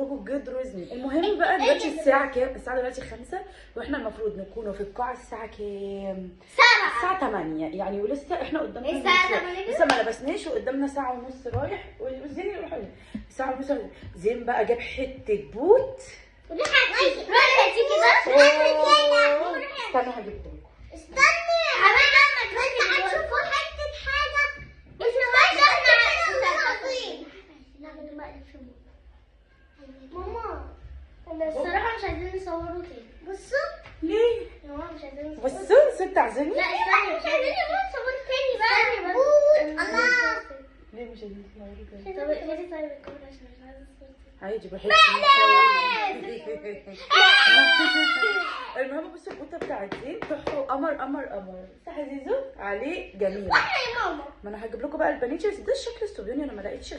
يخرجوا يجدروا زين. المهم بقى دلوقتي الساعه كام؟ الساعه دلوقتي 5 واحنا المفروض نكونوا في القاعه الساعه كام؟ 7. الساعه 8 يعني، ولسه احنا قدامنا الساعة 8 لسه ما لبسناش وقدامنا ساعه ونص رايح وزين يروح ساعه ونص. زين بقى جاب حته بوت. ودي حاجتي كده. استنوا هجيبه لكم. استني حبيبي اما تنزل هتشوفوا حته حاجه مش ماما انا الصراحه مش عايزين نصوروا تاني. بصوا ليه؟ يا ماما مش عايزين نصوروا. بصوا انت عايزيني؟ لا استني مش عايزين نصوروا تاني بقى. الله ليه مش عايزين تصوروا تاني؟ طب اقفلي طيب الكاميرا عشان مش عايزه اصور تاني. عادي بحس المهم بصوا القطه بتاعت زين تحفه وقمر قمر قمر صح يا زيزو؟ عليه جميل. واحنا يا ماما ما انا هجيب لكم بقى البانيتشرز ده الشكل الصبياني، انا ما لقيتش